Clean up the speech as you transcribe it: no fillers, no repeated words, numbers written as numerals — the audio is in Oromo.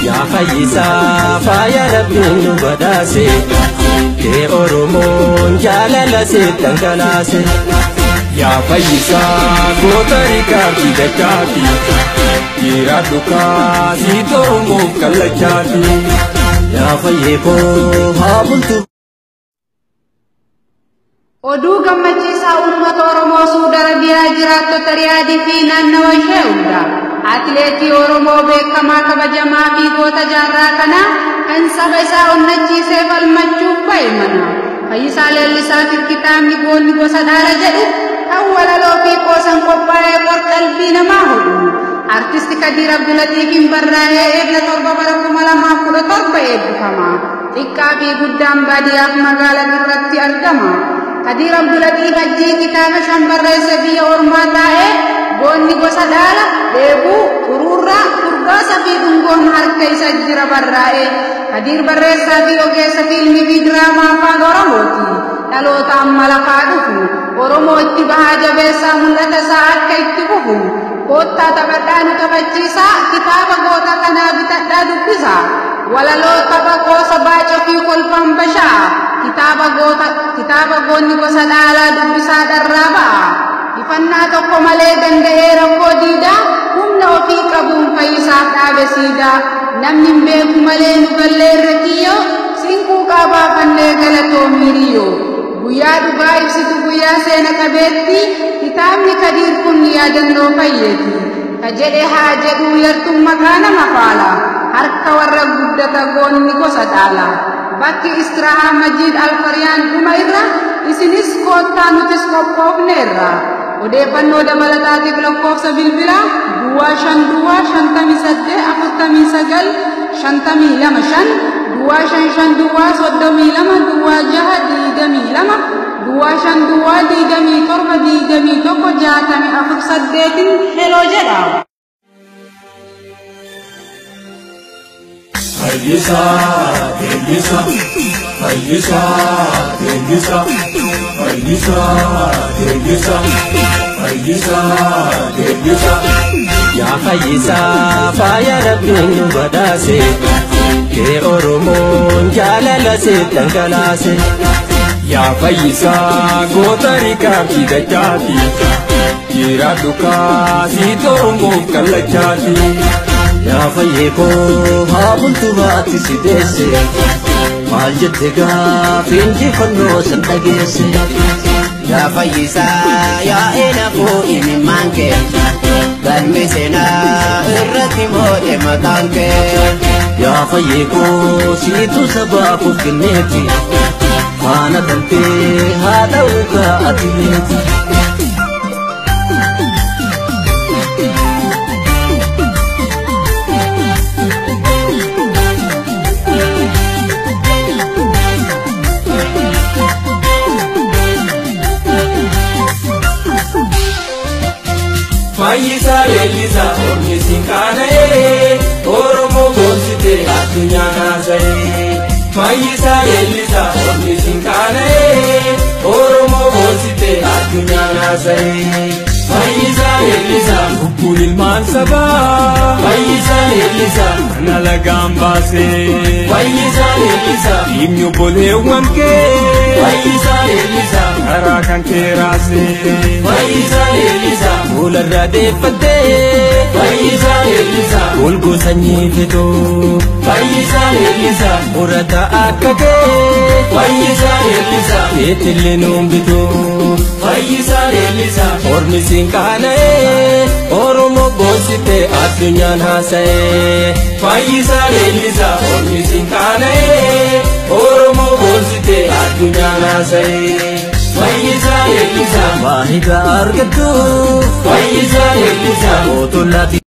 Ya Fayyisa faaya rabbiin badhaase kee Oromoon jaalala seetan kalaase. Ya Fayyisa goota riikaati dachaati dhiira dhukaa siit Oromoo kallachaati. Ya Fayyikoo haa bultu. Oduu gammachiisaa uummata Oromoo Suudi Arabiyaa jiraattota Riyaadii fi naannawa ishee hunda atileetii Oromoo beekamaa kabajamaa fi goota jaarraa kanaa kan saba isaa onnachiisee falmachuuf ba'e mana Fayyisaa Leellisaa fi kitaabni goonni gosa dhaala jedhu kan walaloo fi qoosan qophaa'ee qalbii namaa hodhu artisti Kadiir Abdulatiifiin barraa'ee eebla 7 bara 2017 eebbifama. Xiqqaa fi guddaan baadiyyaaf magaalaa irratti argama. Kadiir Abdulatiif hajjii kitaaba 5 barreesse biyya ormaa taa'ee goonni gosa dhaala deebuu xuruurraa furgaasa fi dhungoon harka isa jira barraa'ee. Kadiir barreessaa fi ogeessa fiilmii fi diraamaa afaan Oromooti. Dhaloota amma lafaa dhufu Oromoo itti bahaa jabeessaa mul'ata isaa akka itti fufu koottaa taphadhaa nu taphachiisaa kitaaba goota kanaa bitadhaa dubbisa. Walaloo tapha qoosa baacoo fi kolfaan bashaa kitaaba goonni gosa dhaalaa dubbisaa dharraa ba'a. Ifannaa tokko malee danda'ee rakkoo diidaa humna ofii qabuun Fayyisaaf dhaabe siidaa. Namni hin beeku malee nu galleerra kiyyoo sinquu qabaafannee galatoo miiriyoo. Guyyaa dhugaa ibsitu guyyaa seena qabeetti kitaabni Kadiir kun yaadannoo fayyeeti. Ka jedhe haa jedhu yartuun maqaa nama faala harka warra guddata goonni gosa dhaala. Bakki Istirahaa Majiid Alfariyaan dhuma irra isinis koottaa nutis qophoofneerra. Odeeffannoo dabalataatiif lakkoofsa bilbilaa Duwwaa 5 Duwwaa 58 49 525 Duwwaa 5 Duwwaa 32 Duwwaa 6 22 Duwwaa 5 Duwwaa 27 21 64 heloo jedha. Fayyisa Ya Fayyisa faaya rabbiin badhaase kee Oromoon jaalala seetan kalaase. Ya Fayyisa goota riikaati dachaati dhiira dhukaa siit Oromoo kallachaati. Ya Fayyikoo haa bultu baatti si deesse maal jette gaafiin jifannoo san dhageesse. Ya Fayyisa yaa'ee nafuu imimmaan kee galmi seenaa irratti moo'e maqaan kee. Ya Fayyikoo siitu sabaaf of kenneeti faana galtee haadha ugaa atileeti. Fayyisa Leellisa ormi sinkaana'ee Oromoo boonsitee addunyaan haasa'ee. Fayyisa Leellisa ormi sinkaana'ee Oromoo boonsitee addunyaan haasa'ee. Fayyisa Leellisa lubbuun ilmaan sabaa Fayyisa Leellisa mana lagaan baasee. Fayyisa Leellisa dhiigni obboleewwan kee Fayyisa Leellisa karaa kan kee raasee. Fayyisa Leellisa fuularraa deeffattee Fayyisa Leellisa golgoo sanyii fitoo. Fayyisa Leellisa murata akka kee Fayyisa Leellisa keetillee nuun bitoo. Fayyisa Leellisa ormi sinkaana'ee Oromoo boonsitee addunyaan haasa'ee. Fayyisa Leellisa ormi sinkaana'ee Oromoo boonsitee addunyaan haasa'ee. Fayyisa Leellisa waa hiikaa argattu Fayyisa Leellisa mootollaa.